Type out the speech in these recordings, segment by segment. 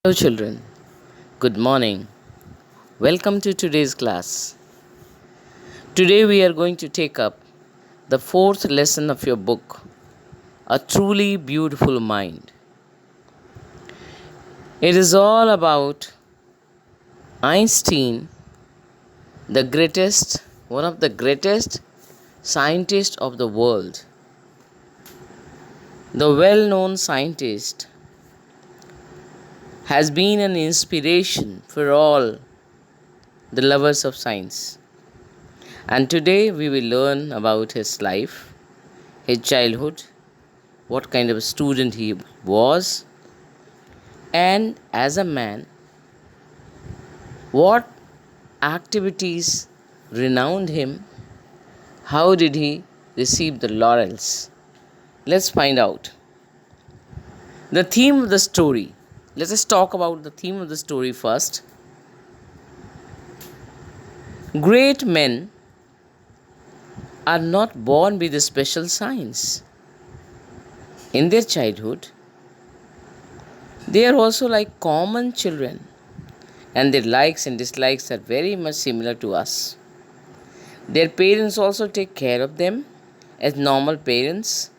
Hello, children. Good morning. Welcome to today's class. Today, we are going to take up the fourth lesson of your book, A Truly Beautiful Mind. It is all about Einstein, one of the greatest scientists of the world. The well known scientist has been an inspiration for all the lovers of science. And today we will learn about his life, his childhood, what kind of a student he was, and as a man, what activities renowned him, how did he receive the laurels. Let's find out. The theme of the story. Let us talk about the theme of the story first. Great men are not born with a special science. In their childhood, they are also like common children, and their likes and dislikes are very much similar to us. Their parents also take care of them as normal parents.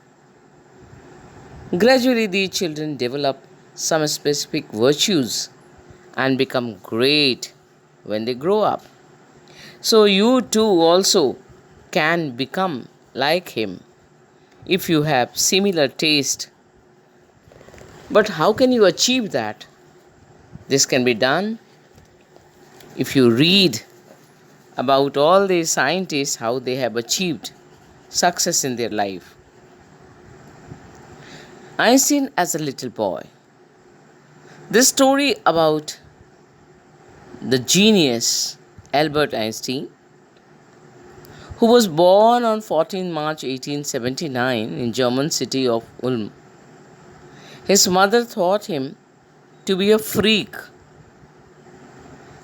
Gradually, these children develop some specific virtues and become great when they grow up. So, you too also can become like him if you have similar taste. But how can you achieve that? This can be done if you read about all these scientists, how they have achieved success in their life. Einstein as a little boy. This story about the genius Albert Einstein, who was born on 14 March 1879 in German city of Ulm. His mother thought him to be a freak.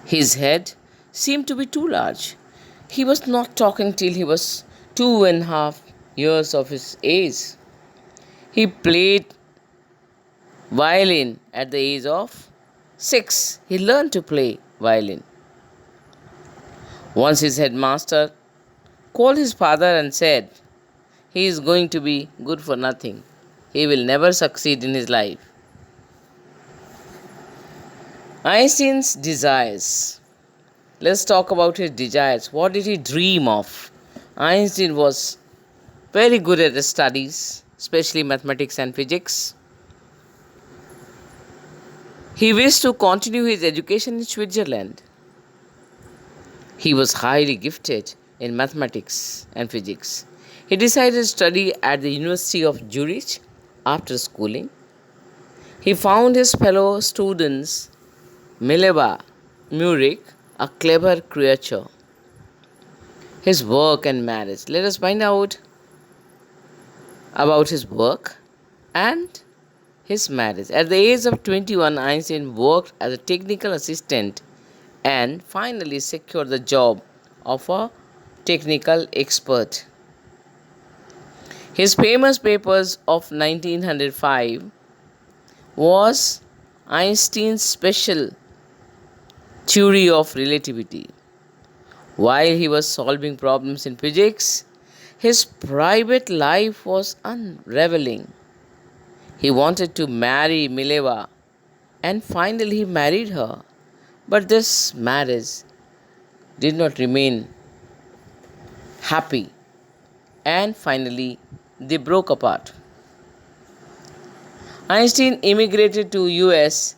His head seemed to be too large. He was not talking till he was 2.5 years of his age. He played violin at the age of 6. He learned to play violin. Once his headmaster called his father and said, "He is going to be good for nothing. He will never succeed in his life." Einstein's desires. Let's talk about his desires. What did he dream of? Einstein was very good at his studies, especially mathematics and physics. He wished to continue his education in Switzerland. He was highly gifted in mathematics and physics. He decided to study at the University of Zurich after schooling. He found his fellow students, Mileva Murik, a clever creature. His work and marriage. Let us find out about his work and his marriage. At the age of 21, Einstein worked as a technical assistant and finally secured the job of a technical expert. His famous papers of 1905 was Einstein's special theory of relativity. While he was solving problems in physics, his private life was unraveling. He wanted to marry Mileva and finally he married her. But this marriage did not remain happy and finally they broke apart. Einstein immigrated to US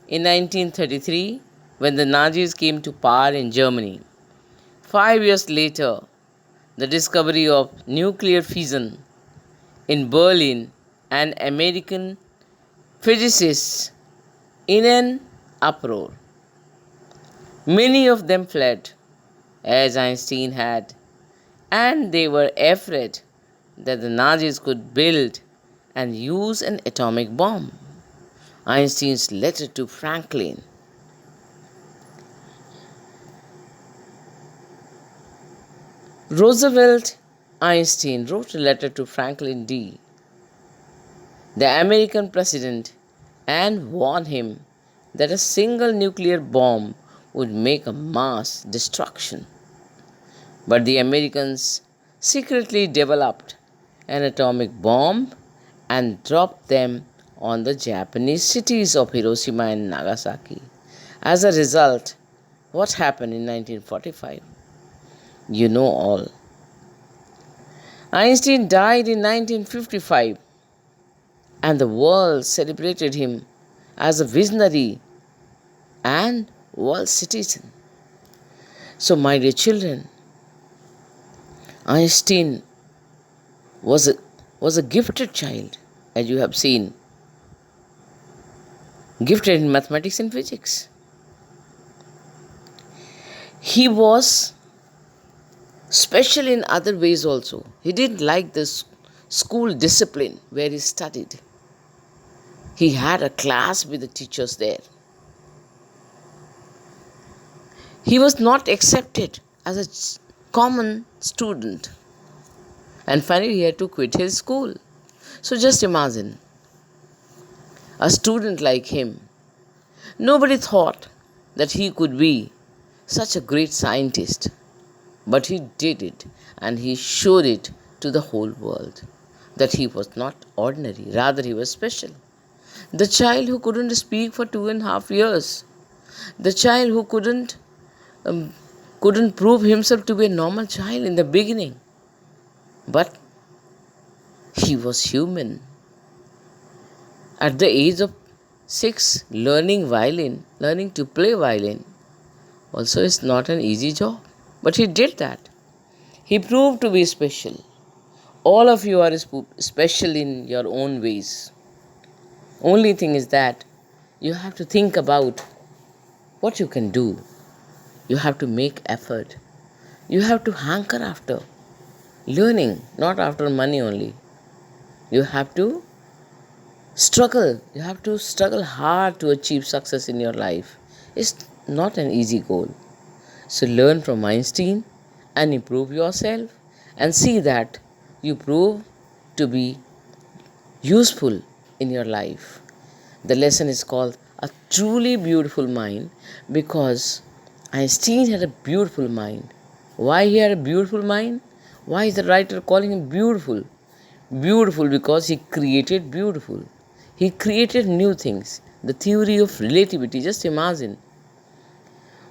in 1933 when the Nazis came to power in Germany. 5 years later, the discovery of nuclear fission in Berlin and American physicists in an uproar. Many of them fled, as Einstein had, and they were afraid that the Nazis could build and use an atomic bomb. Einstein's letter to Franklin. Roosevelt Einstein wrote a letter to Franklin D., the American president, and warned him that a single nuclear bomb would make a mass destruction. But the Americans secretly developed an atomic bomb and dropped them on the Japanese cities of Hiroshima and Nagasaki. As a result, what happened in 1945? You know all. Einstein died in 1955, and the world celebrated him as a visionary and world citizen. So, my dear children, Einstein was a gifted child, as you have seen, gifted in mathematics and physics. He was special in other ways also. He didn't like this school discipline where he studied. He had a class with the teachers there. He was not accepted as a common student. And finally, he had to quit his school. So just imagine a student like him. Nobody thought that he could be such a great scientist. But he did it, and he showed it to the whole world that he was not ordinary, rather, he was special. The child who couldn't speak for 2.5 years, the child who couldn't prove himself to be a normal child in the beginning, but he was human. At the age of 6, learning to play violin, also is not an easy job. But he did that. He proved to be special. All of you are special in your own ways. Only thing is that you have to think about what you can do. You have to make effort. You have to hanker after learning, not after money only. You have to struggle. You have to struggle hard to achieve success in your life. It's not an easy goal. So learn from Einstein and improve yourself and see that you prove to be useful in your life. The lesson is called A Truly Beautiful Mind because Einstein had a beautiful mind. Why he had a beautiful mind? Why is the writer calling him beautiful? Beautiful because he created beautiful. He created new things. The theory of relativity, just imagine.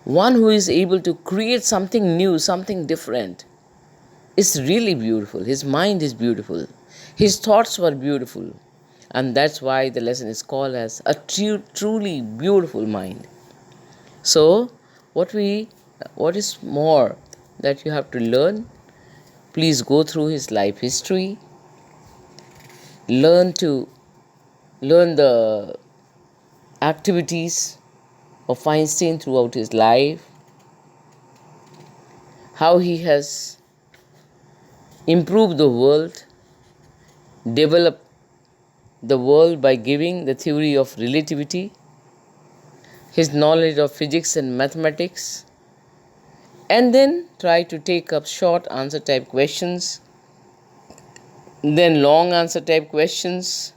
One who is able to create something new, something different, is really beautiful. His mind is beautiful. His thoughts were beautiful. And that's why the lesson is called as a truly beautiful mind. So, what is more that you have to learn? Please go through his life history. Learn the activities of Einstein throughout his life. How he has improved the world, developed the world by giving the theory of relativity, his knowledge of physics and mathematics, and then try to take up short answer type questions, then long answer type questions,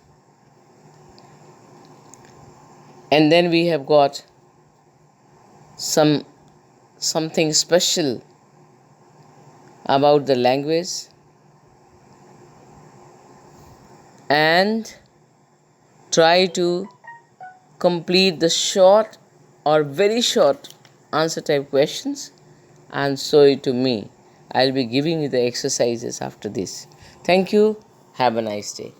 and then we have got something special about the language, and try to complete the short or very short answer type questions and show it to me. I'll be giving you the exercises after this. Thank you. Have a nice day.